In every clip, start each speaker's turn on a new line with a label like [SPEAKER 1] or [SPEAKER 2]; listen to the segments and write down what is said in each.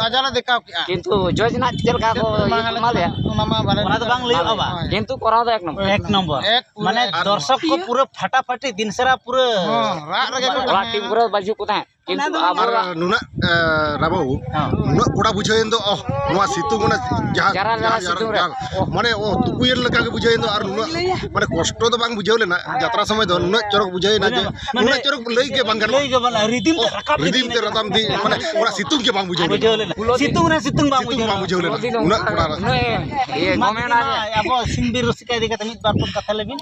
[SPEAKER 1] आजाला देखा
[SPEAKER 2] किंतु योजना चलका को माले
[SPEAKER 3] ओना तो बांग लइयो बा
[SPEAKER 2] किंतु कराव दो एक नंबर
[SPEAKER 3] माने दर्शक को पूरा फटाफटी दिनसरा पूरा
[SPEAKER 1] राग रगे को
[SPEAKER 2] ओला टीम पूरा बाजू को था किंतु
[SPEAKER 4] आमारा नुना राबो नुना कोड़ा बुझाइन दो नोआ सितुंग ना जहां माने ओ तुकुयन लका के बुझाइन दो आर नुना माने कष्ट तो बांग बुझाव लेना यात्रा समय दो नुना चरक बुझाइना जे नुना चरक लई के बांग
[SPEAKER 3] रिदिम
[SPEAKER 4] ते रताम दी माने ओरा सितुंग के बांग बुझाव लेना सितुंग बांग बुझाव लेना नुना कोड़ा
[SPEAKER 2] ये गमेना
[SPEAKER 3] अब सिंबीर रसिका इदी कते मित बार पन कथा लेबिन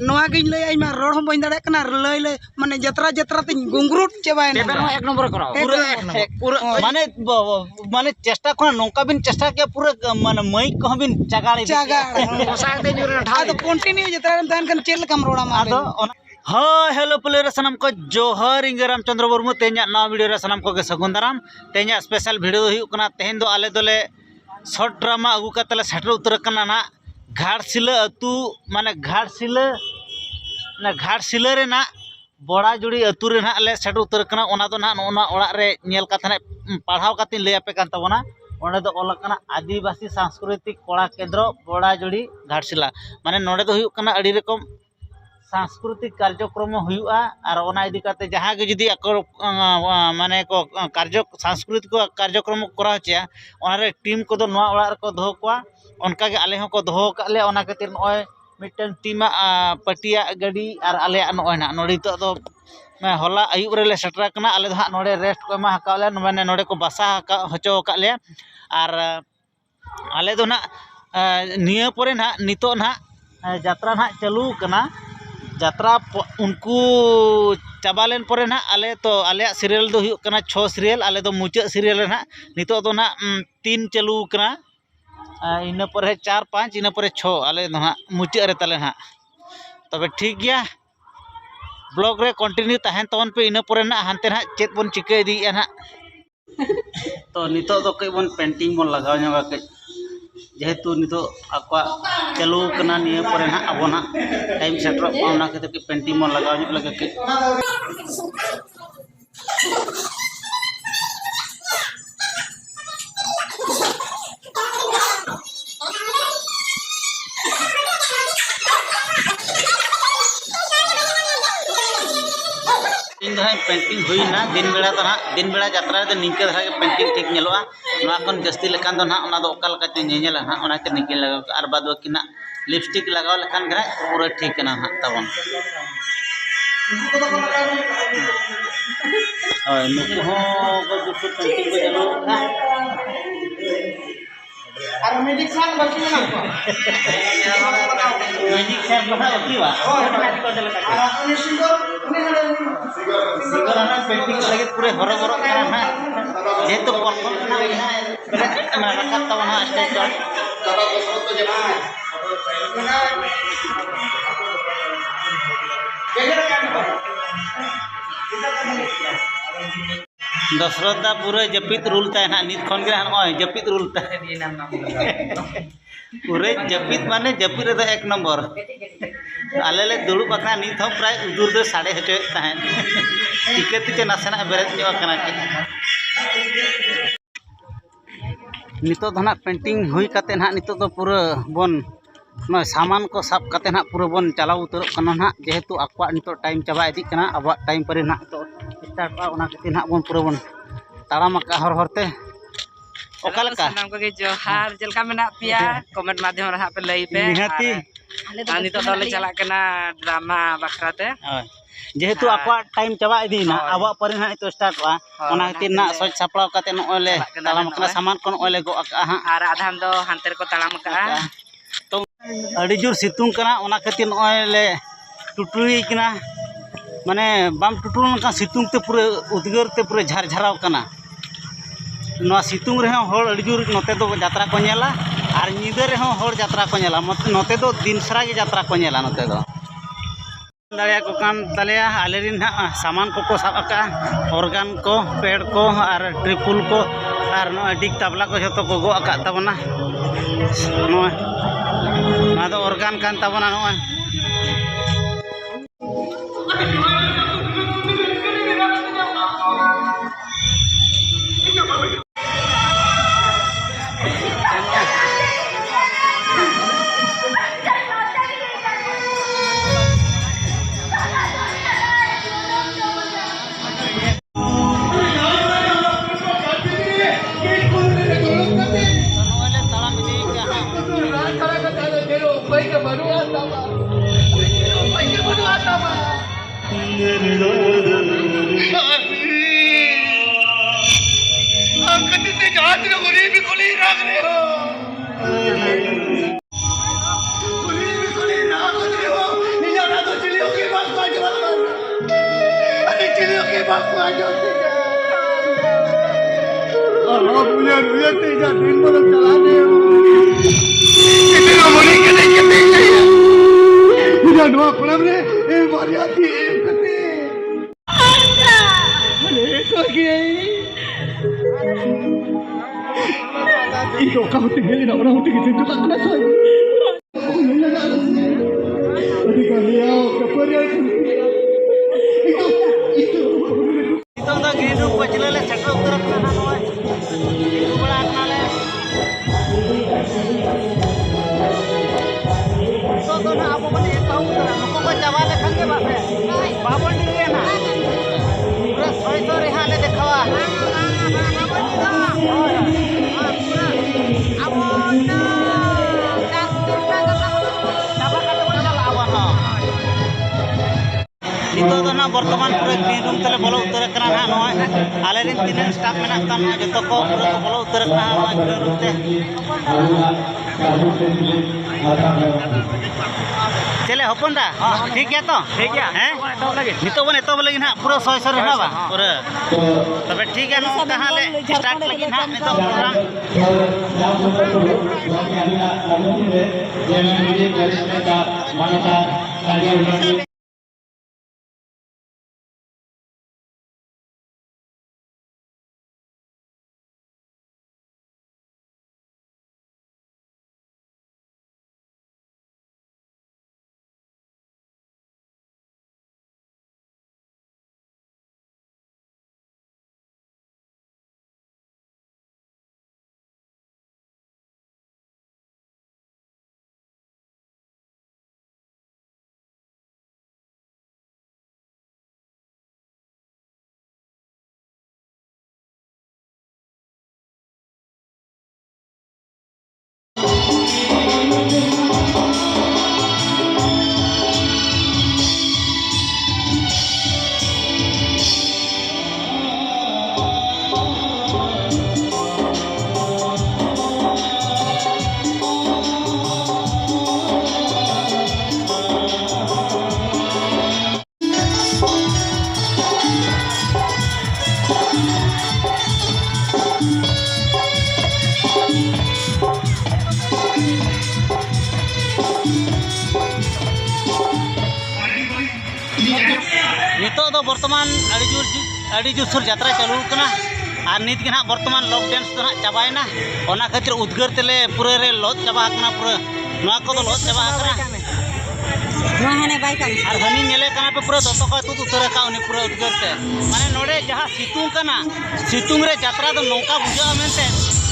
[SPEAKER 5] नोआ गिन लई आइमा रोड हम बइन दाड़े कना लई लई माने जत्रा जत्रा तिन गुंगरुट चेबायन
[SPEAKER 2] एक नंबर कराव
[SPEAKER 3] पूरा माने माने चेष्टा को नोका बिन चेष्टा के पूरा माने मई को बिन चगाड़ी
[SPEAKER 2] पोसाक दे जुरे ढा
[SPEAKER 5] तो कंटिन्यू जत्रा तान कन चेल कम रोड़ा मा
[SPEAKER 3] हाँ हेलो प्लेयर सनम को जोहर इंगे रामचंद्र मुर्मू तेजा नवा वीडियो रे सनम को सगुन दाराम तेजा स्पेशल वीडियो हुई कना तेहन दो आले दोले शॉर्ट ड्रामा अगू कतले सेटर उतर कना ना घाटशिला अतु माने घाटशिला रे ना बड़ा जुड़ी अतु रे ना ले सेटर उतर कना ओना दो ना ओना ओड़ा रे नेल कथा पढ़ाव कती लय आपे कान तबना ओंडे दो ओल कना आदिवासी सांस्कृतिक कला केंद्र बड़ा जुड़ी घाटशिला माने नोडे दो हुई कना अड़ी रकम सांस्कृतिक कार्यक्रम हुआ और ओना इदी काते जहाँ के जुदी माने को सांस्कृतिक कार्यक्रम करा होचिया ओना रे टीम को दो नवा ओड़ा रे को दोहो कोआ उनका के आले को दोहो का ले ओना खातिर नय मिटन टीम पटिया गाड़ी और आले नय ना नोडी तो दो होला आयुब रे ले सेटरा कना आले दो नोडे रेस्ट को मा हकाले माने नोडे को बसा होचो का ले और आले दो ना निया परे ना नितो ना यात्रा ना चालू कना यात्रा उनको चाबा लेन परे ना आले तो आले सीरियल दो हुई कना 6 सीरियल आले दो मुचाद सीरियल ना नितो दो ना 3 चालू कना इना पर 4 5 इना पर 6 आले दो ना मुचाद रे तले ना तबे ठीक गया ब्लॉग रे कंटिन्यू तहन तवन पे इना पर ना हानते ना चेत बन चिके दी ना तो नितो दो कई बन पेंटिंग बन लगाव ñoga के जेहेतु नितो आकवा चालू कना निये परे ना अब ना टाइम सेटर ओना के पेंटिंग बन लगाव ñu लगे के पेंटिंग हुई ना दिन बेड़ा तो ना दिन बेड़ा यात्रा रे निंके धरा के पेंटिंग ठीक नेलोआ ना कोन जस्ती लेखान दो ना ओना दो ओका लका ते नेनेला ना ओना के निके लगाव आर बाद बाकी ना लिपस्टिक लगाव लेखान गे पूरा ठीक ना ना तबन ओय नुको हो को दुसु पेंटिंग को जनो ना
[SPEAKER 1] और म्यूजिक सॉन्ग बाकी ना
[SPEAKER 3] म्यूजिक सॉन्ग बना बाकी बा
[SPEAKER 1] और
[SPEAKER 3] सिंगर ना पेंटिंग लगे पूरे हरो हरो करा ना जेहेतु परफॉर्म ना रखत तब ना स्टेज दशरथ पूरे जपित रूलता है ना नित खन के नय जपित रूलता पूरे जपित माने जपित रे एक नंबर आले ले दुड़ू बकना नित हम प्राय उदूर दे साड़े हटे तहन टिकट के नासेना बेरे जो कना के नितो धना पेंटिंग हुई काते ना नितो तो पूरा बन नय सामान को साब काते ना पूरा बन चलाव उतर कना ना जेहेतु आक्वा नितो टाइम चाबा इदी कना अब टाइम परे ना तो स्टार्ट ओना के ना बन पूरा बन ताड़ाम का हर हरते ओका लका
[SPEAKER 6] नाम को के जोहार जलका मेना पिया कमेंट माध्यम रे पे लई पे
[SPEAKER 3] निहाती
[SPEAKER 6] आनी तो दले चला कना ड्रामा बखराते
[SPEAKER 3] जेहेतु आक्वा टाइम चाबा इदी ना अब परे ना तो स्टार्ट वा ओना के ना सोच सापड़ाव काते न ओले ताड़ाम कना सामान कोन ओले गो आ हा
[SPEAKER 6] और आधाम दो हानते को ताड़ाम का
[SPEAKER 3] तो अड़ी जोर सितुंग कना ओना खातिर ओले टुटुई कना माने बाम टुटुल का सितुंग ते पूरे उद्गार ते पूरे झरझराव कना नवा सितुंग रे हर अड़ी जोर नोते दो यात्रा को नेला और निदे रे हर यात्रा को नेला नोते दो दिनसरा के यात्रा को नेला नोते दो दाड़िया को कान दालिया आलेरिन हा सामान को साब आका ऑर्गन को पेड़ को और ट्रिपुल को और नो डिग तबला को जतो को गो आका तबना नो दो ऑर्गन कान तबना नो
[SPEAKER 4] जहाँ तेरे उन्हीं भी खुली रख रहे हो उन्हीं भी खुली रख रहे हो नहीं जाना तो चिड़ियों के पास पाँच अरे चिड़ियों के पास पाँच मुझे तेजा दिन बोलो चला दे कितना बोली के नहीं कितने चाहिए मुझे नवा पड़म रे ए मारिया थी कते अरे तो गई इको का होते गई ना होते किसी तो लगना चाहिए अधिकारी आओ कपड़े
[SPEAKER 3] नितों दा ग्रीन रूम पचले ले सेटर उतर करना नवा बड़ा नाले तो ना अब मन एक काम करा नको को चावा लेखन के बासे बाबन डी ना पूरा 600 रेहा ले देखावा नितो तो ना वर्तमान पूरा ग्रीन रूम तले बोलो उतर करना ना नवा आले रिन तीन स्टाफ मेना कान जतो को पूरा को बोलो उतर करना नवा ग्रीन रूम ते चले हपन दा ठीक है तो ठीक है हैं नितो बने तो लगी ना पूरा 600 रहना बा पूरा तबे ठीक है नो कहां ले स्टार्ट लगी ना नितो प्रोग्राम नितो दो वर्तमान अड़ी जोर यात्रा चालू करना और नित के ना वर्तमान लॉक डांस तो ना चाबायना ओना खातिर उद्गार तेले पूरे रे लॉक चाबा करना पूरा नवा को लॉक चाबा करना
[SPEAKER 5] हाने बाई का
[SPEAKER 3] और हनी नेले करना पे पूरा दतो का तू उतर का उनी पूरा उद्गार ते माने नोडे जहां सितुंग करना सितुंग रे यात्रा तो नौका बुझा मेनते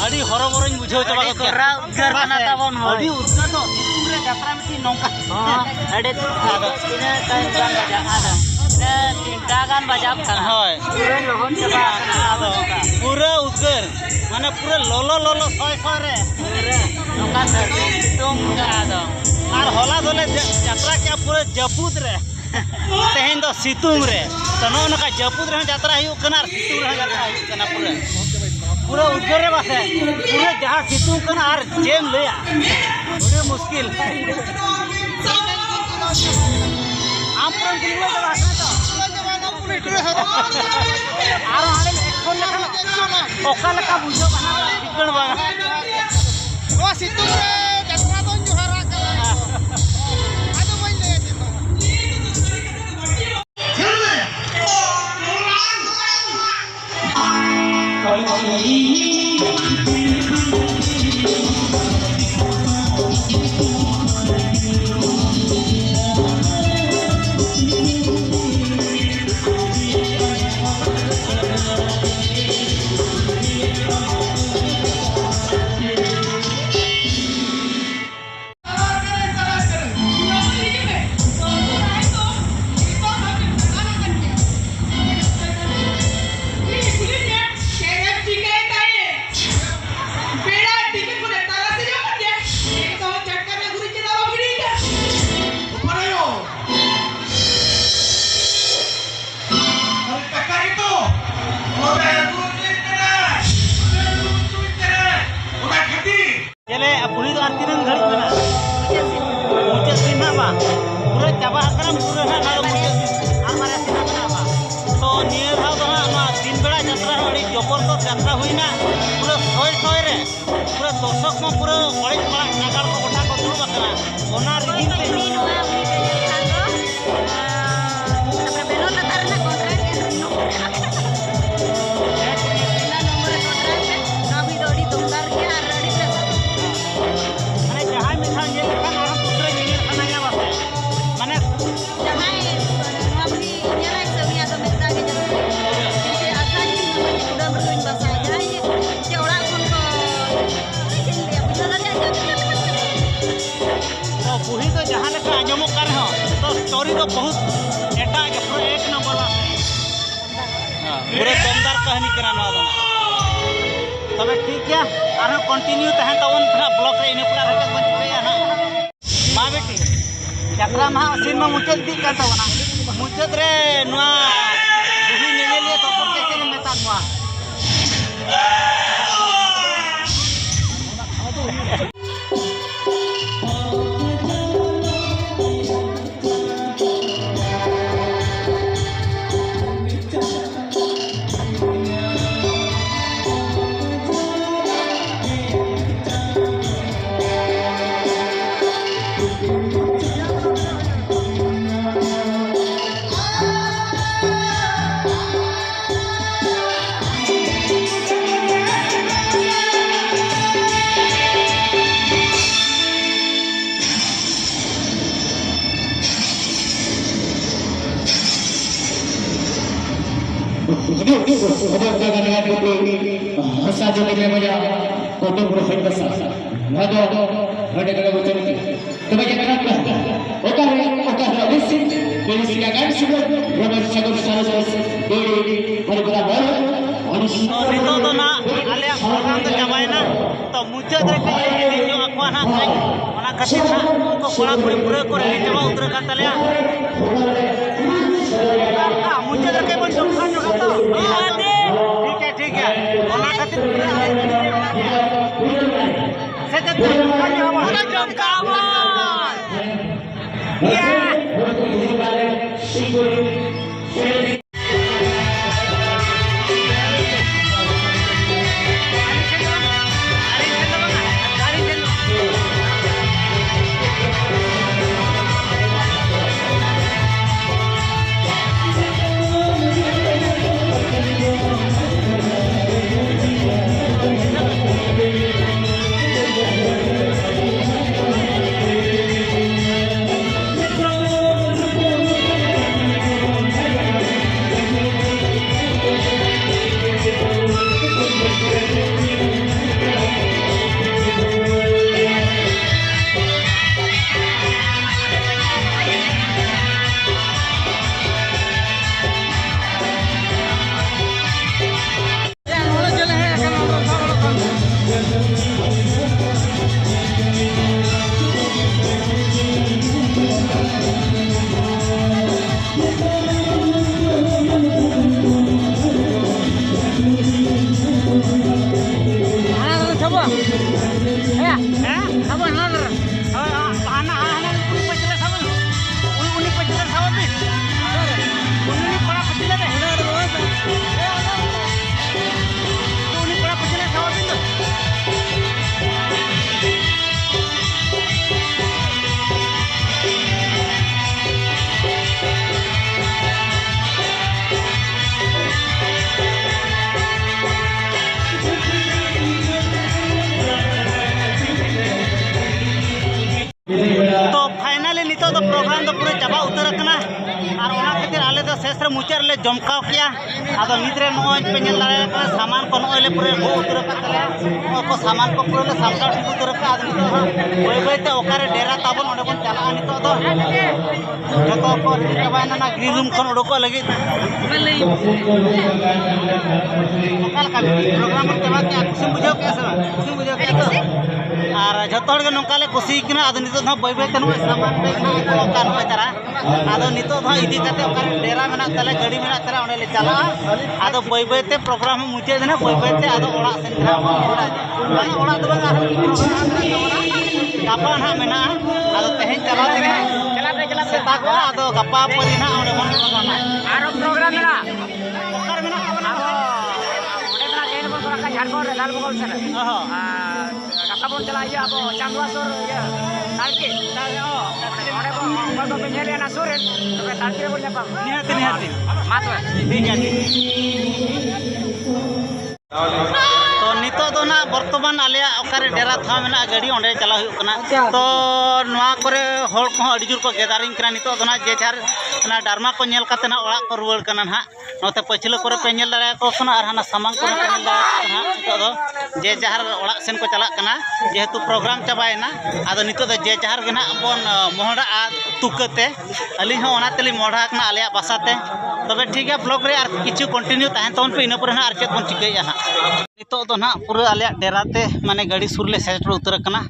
[SPEAKER 3] अड़ी हरबरन बुझाव चाबा करते उद्गार करना तबन हो अड़ी उद्गार तो सितुंग रे यात्रा में नौका अड़े आदो इने टाइम गान बजा आदो तीनटा गान बजाब खाना होय पूरा लोहन चाबा आदो पूरा उद्गार माने पूरा लोलो लोलो सोय सोय रे नौका सितुंग आदो और होला दोले यात्रा के पूरा जपूत रे तेहेन दो सितुंग रे तो नका जपूत रे यात्रा हियो कना सितुंग रे यात्रा हियो कना पूरा पूरा उद्गार रे बासे पूरा जहां सितुंग कना और जेम लेया बड़ी मुश्किल आप पर दिलवा के बासे तो और हाले एक्शन लेखन ओका लका बुझो बना बिगण बा ओ सितुंग रे यात्रा तो जोहरा कला आदो बन ले ᱡᱟᱛᱨᱟ ᱦᱩᱭᱱᱟ ᱯᱩᱨᱟᱹ ᱥᱚᱭ ᱨᱮ ᱯᱩᱨᱟᱹ ᱫᱚᱨशᱚᱠ ᱢᱟ ᱯᱩᱨᱟᱹ ᱚᱲᱮᱡ ᱯᱟᱲᱟᱜ ᱱᱟᱜᱟᱲ ᱠᱚ ᱜᱚᱴᱟ ᱠᱚ ᱫᱩᱲᱩᱵ ᱟᱠᱟᱱᱟ ᱚᱱᱟ ᱨᱤᱜᱤᱝ ᱛᱮ ᱢᱟᱱᱮ ᱡᱟᱦᱟᱸᱭ ᱢᱤᱫ ᱫᱷᱟᱣ ᱧᱮᱞ ᱞᱮᱠᱷᱟᱱ ᱟᱨᱦᱚᱸ ᱫᱩᱥᱨᱟᱹ ᱧᱮᱧᱮᱞ ᱥᱟᱱᱟᱭᱟ ᱵᱟᱥᱮ ᱢᱟᱱᱮ तो बुही तो जहाँ लेकर आजमों कर रहे हो तो स्टोरी तो बहुत एटा के पूरा एक नंबर वाला पूरे दमदार कहानी करा ना दो तबे ठीक है आरो कंटिन्यू तहन तवन थोड़ा ब्लॉग रे इने पूरा रकत बन चुके ना मा बेटी यात्रा मा सीन में मुचद दी का तवना मुचद रे नवा बुही नेले लिए तो के के मेता नवा तो मुचाद रे जो अको ना ओना खातिर ना उनको कोड़ा पूरी पूरा को रेडी जमा उतर का तलिया मुचाद रे बन जोखा जो तो ठीक है ओना खातिर से जब जोखा जो ओना जोखा प्रोग्राम तो पूरा चाबा उतर और खातिर आले तो शेष मुचाद ले जमकाव किया आदो निद्रे नय पे नेल दाड़े सामान को नय ले पूरे गो उतर को सामान को पूरा ले सामटा ठीक उतर का आदमी तो बय बयते ओकारे डेरा ताबन ओडे बन चला नितो दो जतो को चाबायना ना ग्रीन रूम खन ओडको लगी ओकाल का प्रोग्राम चाबा के खुशी बुझाव के से खुशी बुझाव के और जतो हड़ के नोकाले खुशी किना आदो नितो ध बय बयते नय सामान पे ना ओका नय तारा आदो नितो ध इदी कते ओकारे डेरा मेना तले गाड़ी मेना तले ओडे ले चला आदो बय बयते प्रोग्राम मुचाद ना बय बयते आदो ओड़ा सेन खरा माने ओड़ा दो बंगा गापा ना मेना आदो तेहें चला तेगे चला सेता को आदो गापा परी ना ओडे बन प्रोग्राम आरो प्रोग्राम मेना ओकार मेना ओडे ना जेन बन
[SPEAKER 2] झारखंड रे दाल बगल से कथा बोन चला ये अब चांदवा सुर ये तालके ओरे को पे नेले ना सुर तो तालके बोल ना
[SPEAKER 3] निहाती
[SPEAKER 2] मात
[SPEAKER 3] ठीक है तो नितो दो ना वर्तमान आलिया ओकारे डेरा था मेना गाड़ी ओंडे चला हुई कना तो नवा करे होल को अडी जुर को गेदारिंग कना नितो दो ना जे झार ना डरमा को नेल काते ना ओड़ा को रुवड़ कना ना नोते पछिलो करे पे नेल दाड़ा को कना और हाना सामान को नेल दाड़ा कना नितो दो जे जहार ओड़ा सेन को चला कना जेहेतु प्रोग्राम चबायना आदो नितो दो जे जहार गना बोन मोहड़ा आ तुकते अली हो ओना तेली मोड़ा कना आलिया बासाते तबे ठीक है ब्लॉग रे आर किछु कंटिन्यू ताहें तोन पे इना पर ना आर चेत बन चिकैया हा नितो दो ना पूरा आलिया डेराते माने गाड़ी सुर ले सेटर उतर कना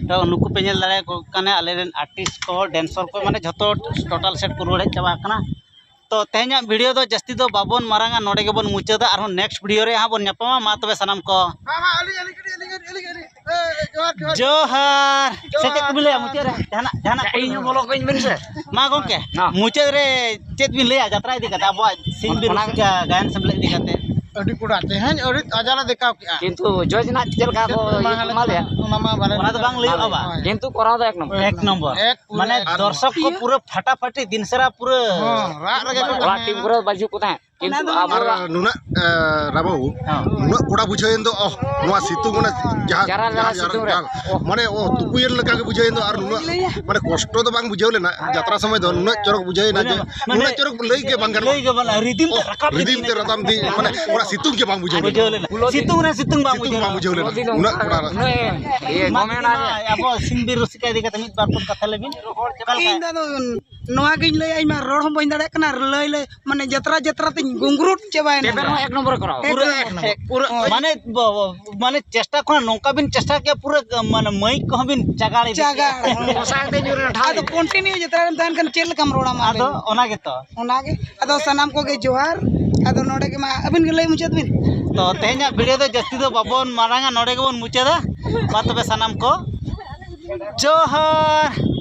[SPEAKER 3] तो नुकु पे नेल दाड़ा को कने आले रेन आर्टिस्ट को डांसर को माने झतो टोटल सेट को रोड़े चबा कना तो तेहना वीडियो दो जस्ती दो बाबन मारांगा नोडे के बन मुचादा और नेक्स्ट वीडियो रे हां बन न्यापमा मा तबे सनम को जोहार सेटे बिले मुचे रे जहाना
[SPEAKER 2] ᱤᱧ बोलो कइन बिन से
[SPEAKER 3] मा गोंके मुचे रे चेत बिन लेया यात्रा इदी कता अब सिंग बिन गायन समले इदी कते
[SPEAKER 1] अड़ी कुड़ा तेहन अड़ी आजाला देखाव किया
[SPEAKER 2] किंतु जोज ना चल का को माले
[SPEAKER 3] ओना तो बांग लई बाबा
[SPEAKER 2] किंतु कराव दो एक नंबर
[SPEAKER 3] माने दर्शक को पूरा फटाफटी दिनसरा पूरा
[SPEAKER 1] राग रगे
[SPEAKER 2] ओला टीम करे बाजू को ताहे किंतु आबर
[SPEAKER 4] नुना राबाबू नुना कोड़ा बुझाएन दो नवा सितुंग ना जहां माने ओ तुकुयर लगा के बुझाएन दो और नुना माने कष्ट तो बांग बुझाव लेना यात्रा समय दो नुना चरक बुझाएना जे नुना चरक लई के बांग
[SPEAKER 3] लई के बन रिदिम
[SPEAKER 4] ते रतम दी माने ओरा सितुंग के बांग बुझाव
[SPEAKER 3] लेना सितुंग बांग बुझाव
[SPEAKER 4] लेना नुना कोड़ा
[SPEAKER 2] ये गमेना
[SPEAKER 3] अब सिंग बिर रुसिका इदी कते मित बार पन कथा लेबिन
[SPEAKER 5] इन दादो नोआ गिन ले आई मा रोड हम बइन दाड़े कना लई ले माने जतरा जतरा तिन गुंगरुट चबाय ना
[SPEAKER 2] पेपर में एक नंबर कराओ
[SPEAKER 3] पूरा माने माने चेष्टा को नोंका बिन चेष्टा के पूरा माने मई को बिन जगाड़ी
[SPEAKER 2] पोसाक दे जुरे ढा
[SPEAKER 5] आदो कंटिन्यू जतरा तान कन चेल कम रोड़ा मा
[SPEAKER 3] आदो ओना के तो
[SPEAKER 5] आदो सनाम को गे जोहार आदो नोडे के मा अबिन के लई मुचत बिन
[SPEAKER 3] तो तेहना वीडियो दो जस्ती दो बाबन मारांगा नोडे के बन मुचादा मा तबे सनाम को जोहार।